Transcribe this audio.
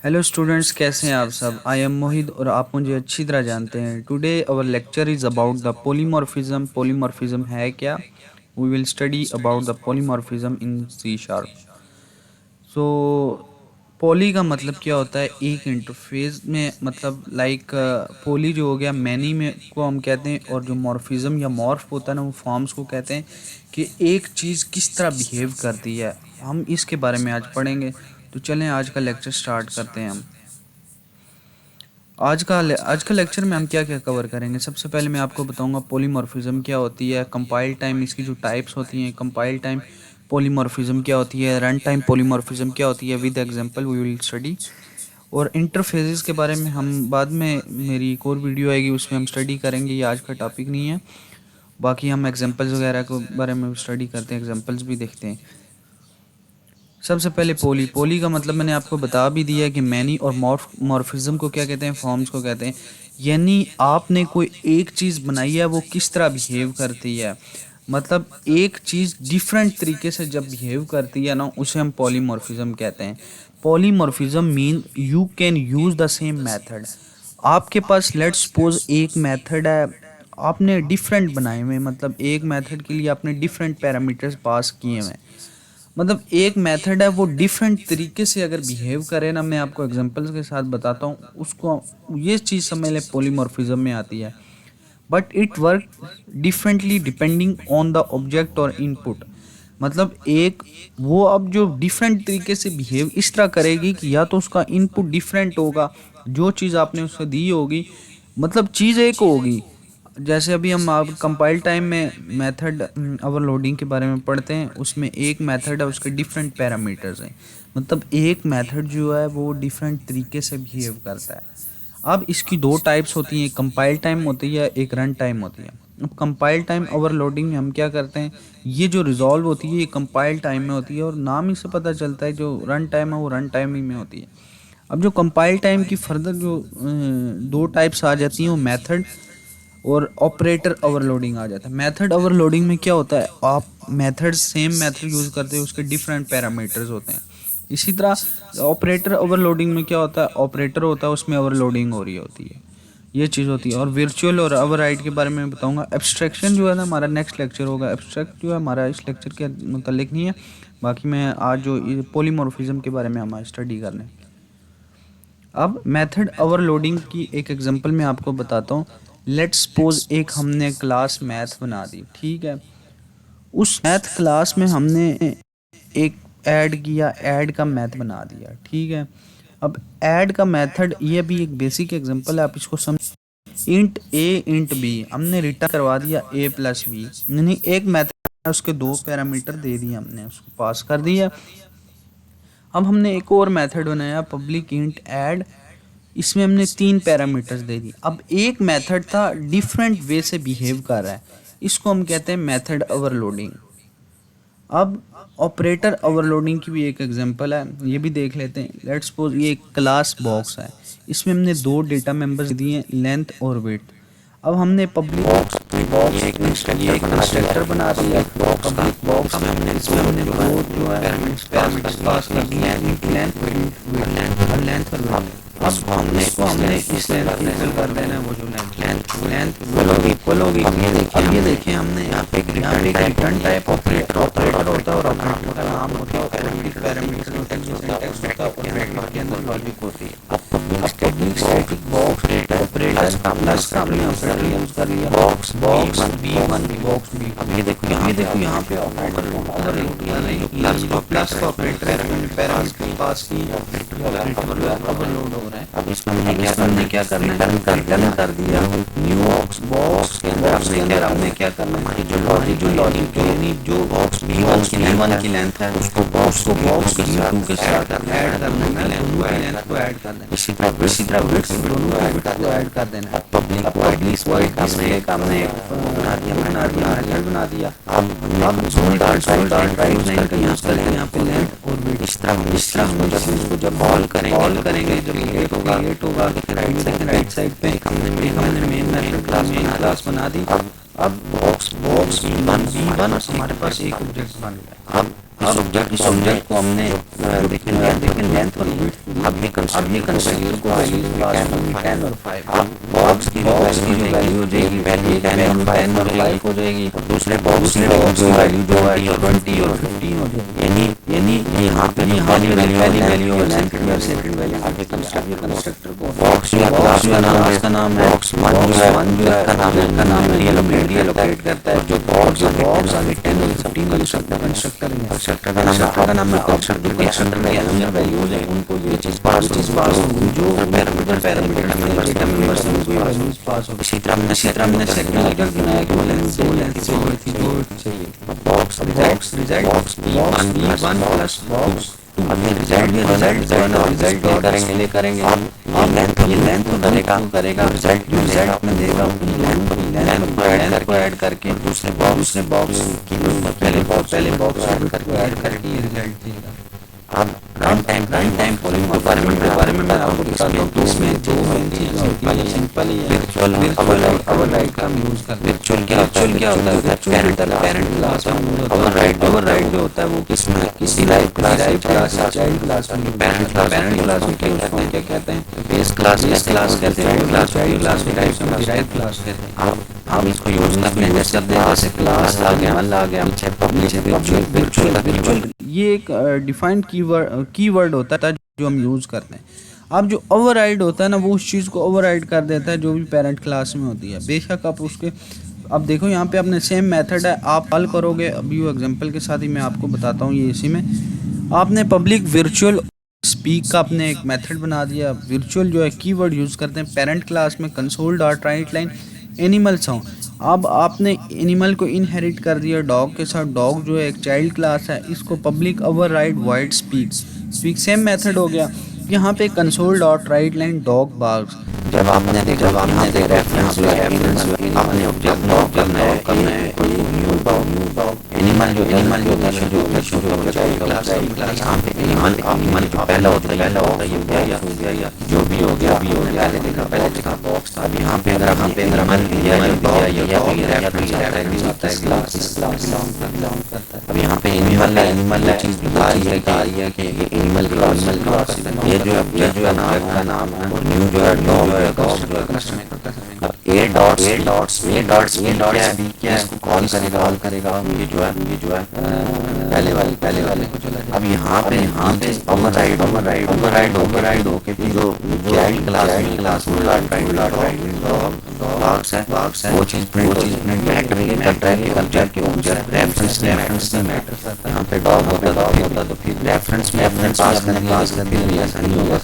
Hello students, कैसे हैं आप सब। आई एम मोहित और आप मुझे अच्छी तरह जानते हैं। Today our lecture is about the polymorphism. Polymorphism है क्या? We will study about the polymorphism in C sharp. So poly का मतलब क्या होता है? एक इंटरफेस में, मतलब लाइक पॉली जो हो गया मैनी में को हम कहते हैं, और जो मॉर्फिज्म या मॉर्फ होता है ना, वो फॉर्म्स को कहते हैं कि एक चीज़ किस तरह बिहेव करती है। हम इसके बारे में आज पढ़ेंगे। तो चलें आज का लेक्चर स्टार्ट करते हैं हम। आज का लेक्चर में हम क्या क्या कवर करेंगे। सबसे पहले मैं आपको बताऊंगा पॉलीमॉर्फिज्म क्या होती है, कंपाइल टाइम इसकी जो टाइप्स होती हैं, कंपाइल टाइम पॉलीमॉर्फिज्म क्या होती है, रन टाइम पॉलीमॉर्फिज्म क्या होती है, with example we will study. और इंटरफेसेस के बारे में हम बाद में, मेरी एक और वीडियो आएगी उसमें हम स्टडी करेंगे, ये आज का टॉपिक नहीं है। बाकी हम एग्जांपल्स वगैरह के बारे में स्टडी करते हैं, एग्जांपल्स भी देखते हैं। सबसे पहले पोली। पोली का मतलब मैंने आपको बता भी दिया कि मैनी और मॉर्फिज्म को क्या कहते हैं, फॉर्म्स को कहते हैं। यानी आपने कोई एक चीज़ बनाई है, वो किस तरह बिहेव करती है। मतलब एक चीज़ डिफरेंट तरीके से जब बिहेव करती है ना, उसे हम पॉलीमॉर्फिज्म कहते हैं। Polymorphism mean you can use the same method. आपके पास लेट्स सपोज एक मेथड है, आपने डिफरेंट बनाए हुए, मतलब एक मेथड के लिए आपने डिफरेंट पैरामीटर्स पास किए हुए हैं। मतलब एक मेथड है, वो डिफरेंट तरीके से अगर बिहेव करे ना, मैं आपको एग्जांपल्स के साथ बताता हूँ उसको। ये चीज़ समझ लें पॉलीमॉर्फिज्म में आती है। But it work differently depending on the object और इनपुट। मतलब एक वो अब जो डिफरेंट तरीके से बिहेव इस तरह करेगी कि या तो उसका इनपुट डिफरेंट होगा, जो चीज़ आपने उसे दी होगी, मतलब चीज़ एक होगी। जैसे अभी हम आप कंपाइल टाइम में मेथड ओवरलोडिंग के बारे में पढ़ते हैं, उसमें एक मेथड है, उसके डिफरेंट पैरामीटर्स हैं। मतलब एक मेथड जो है वो डिफरेंट तरीके से बिहेव करता है। अब इसकी दो टाइप्स होती हैं, कंपाइल टाइम होती है, एक रन टाइम होती है। अब कंपाइल टाइम ओवरलोडिंग में हम क्या करते हैं, ये जो रिजॉल्व होती है ये कंपाइल टाइम में होती है, और नाम ही से पता चलता है जो रन टाइम है वो रन टाइम ही में होती है। अब जो कंपाइल टाइम की फर्दर जो दो टाइप्स आ जाती हैं, वो मेथड और ऑपरेटर ओवरलोडिंग आ जाता है। मेथड ओवरलोडिंग में क्या होता है, आप मेथड सेम मेथड यूज़ करते हैं, उसके डिफरेंट पैरामीटर्स होते हैं। इसी तरह ऑपरेटर ओवरलोडिंग में क्या होता है, ऑपरेटर होता है उसमें ओवरलोडिंग हो रही होती है, ये चीज़ होती है। और वर्चुअल और ओवरराइड के बारे में बताऊंगा। एब्स्ट्रैक्शन जो है ना, हमारा नेक्स्ट लेक्चर होगा। एब्स्ट्रैक्ट जो है हमारा इस लेक्चर के मतलब नहीं है। बाकी मैं आज जो पॉलीमॉर्फिज्म के बारे में हम आज स्टडी कर लें। अब मेथड ओवरलोडिंग की एक एग्जांपल मैं आपको बताता हूँ। लेट्स सपोज एक हमने क्लास मैथ बना दी, ठीक है। उस मैथ क्लास में हमने एक ऐड किया, ऐड का मैथ बना दिया, ठीक है। अब ऐड का मेथड, ये भी एक बेसिक एग्जांपल है, आप इसको समझ। इंट ए इंट बी हमने रिटर्न करवा दिया ए प्लस बी, यानी एक मेथड है, उसके दो पैरामीटर दे दिए, हमने उसको पास कर दिया। अब हमने एक और मेथड बनाया, पब्लिक इंट ऐड। इसमें हमने तीन पैरामीटर्स दे दी। अब एक मेथड था डिफरेंट वे से बिहेव कर रहा है, इसको हम कहते हैं मेथड ओवरलोडिंग। अब ऑपरेटर ओवरलोडिंग की भी एक एग्जांपल है, ये भी देख लेते हैं। लेट्स सपोज ये एक क्लास बॉक्स है, इसमें हमने दो डेटा मेंबर्स दिए, लेंथ और वेट। अब हमने पब्लिक बॉक्स ये एक कंस्ट्रक्टर बना दिया, पब्लिक बॉक्स में हमने दो जो है पैरामीटर्स पास कर दिए, लेंथ और लेंथ और वेट। अब हमने इस लेंथ को इक्वल कर देना है, वो जो लेंथ इक्वल होगी। अब ये देखें हमने यहाँ पे एक रिटर्न टाइप ऑपरेटर होता है, और ऑपरेटर का नाम होता है पैरामीटर होता है, जो सिंटैक्स होता है ऑपरेटर के अंदर लॉजिक होती है। अब public static box operator plus का हमने ऑपरेटर यूज कर लिया, बॉक्स B1 बॉक्स B। अब ये देखो यहाँ पे ऑपरेटर प्लस का ऑपरेटर है, हमने पैरामीटर पास की, ऑपरेटर ओवरलोड हो रहा है। अब इसको हमने क्या करना है, रिटर्न कर दिया न्यू बॉक्स के अंदर हमने क्या करना है, जो लॉजिक यानी जो बॉक्स B1 की लेंथ है, उसको बॉक्स B2 के साथ ऐड करना है, लेंथ को ऐड कर देना। इसी तरह वेट्स दोनों को ऐड कर देना। पब्लिक हमने बना दिया। अब डाटा यूज करके यहाँ पे लेंथ और वेट इस तरह हम जब इसको जब कॉल करेंगे जब क्रिएट होगा तो फिर राइट साइड पे एक हमने मेन मेथड क्लास बना दी। अब बॉक्स B1 हमारे पास एक ऑब्जेक्ट बन गया। अब इस ऑब्जेक्ट को हमने देखें लेंथ और विड्थ अब ये कंस्ट्रक्टर को वैल्यूज पास 10 और 5। अब बॉक्स की वैल्यू हो जाएगी वैल्यू 10 और 5 हो जाएगी और दूसरे बॉक्स की जो वैल्यू 20 और 15 हो जाएगी। यानी यहाँ पे पहली वैल्यू और सेकंड वैल्यू आगे कंस्ट्रक्टर को बॉक्स या क्लास का नाम है बॉक्स 1 जो है का नाम रीलोकेट करता है। जो बॉक्स आगे 10 और 15 कंस्ट्रक्टर का नाम है कंस्ट्रक्टर में हमने वैल्यू हो जाएगी उनको ये चीज पास जो पैरामीटर मेंबर्स पास हो। इसी तरह हमने सेकंड ऑब्जेक्ट बनाया कि वो लेंथ चाहिए। Box result B1 plus box अब ये रिजल्ट करेंगे ये लेंथ करेगा रिजल्ट आपने देगा लेंथ को ऐड करके दूसरे बॉक्स की पहले बॉक्स ऐड करके ये रिजल्ट देगा। अब रन टाइम पोलिंग के बारे में मैं आपको बताता हूँ। इसमें दो चीजें होती हैं सिंपल ही वर्चुअल ओवरराइड का यूज करते हैं। वर्चुअल क्या होता है पेरेंट क्लास ओवरराइड जो होता है वो किसी live class child class parent class में क्या कहते हैं बेस क्लास कहते हैं क्लास कहते हैं। अब इसको यूज करने जैसे क्लास आ गया पीछे वर्चुअल ये एक डिफाइंड कीवर्ड होता है जो हम यूज़ करते हैं। अब जो ओवरराइड होता है ना वो उस चीज़ को ओवरराइड कर देता है जो भी पेरेंट क्लास में होती है। बेशक आप उसके अब देखो यहाँ पे अपने सेम मेथड है आप कॉल करोगे। अभी वो एग्जांपल के साथ ही मैं आपको बताता हूँ। ये इसी में आपने पब्लिक वर्चुअल स्पीक का अपने एक मेथड बना दिया। वर्चुअल जो है कीवर्ड यूज़ करते हैं पेरेंट क्लास में console dot right line animals हों। अब आपने एनिमल को इनहेरिट कर दिया डॉग के साथ। डॉग जो है एक चाइल्ड क्लास है। इसको public override wide speak same method हो गया। यहाँ पे console dot right line dog barks जब आपने देखा रेफरेंस आपने ऑब्जेक्ट करना है एनिमल जो यहाँ पे एनिमल जो पहला होता है ये हो गया जो भी हो गया पहले देखा बॉक्स था। अब यहाँ पे अगर आप एनिमल अब यहाँ पे एनिमल चीज बता रही है कि ये एनिमल क्लास ये जो ऑब्जेक्ट का नाम है और न्यू जो है डॉग अब ए डॉट्स क्या है इसको कॉल करेगा ये जो है पहले वाले को चला। अब यहाँ पे ओवरराइड होके जो चाइल्ड क्लास बॉक्स है वो चीज प्रिंट मैटर करता है कि ऑब्जेक्ट के रेफरेंस में मैटर करता है। यहाँ पे डॉग होता तो फिर रेफरेंस पास करने के लिए आसानी होगा।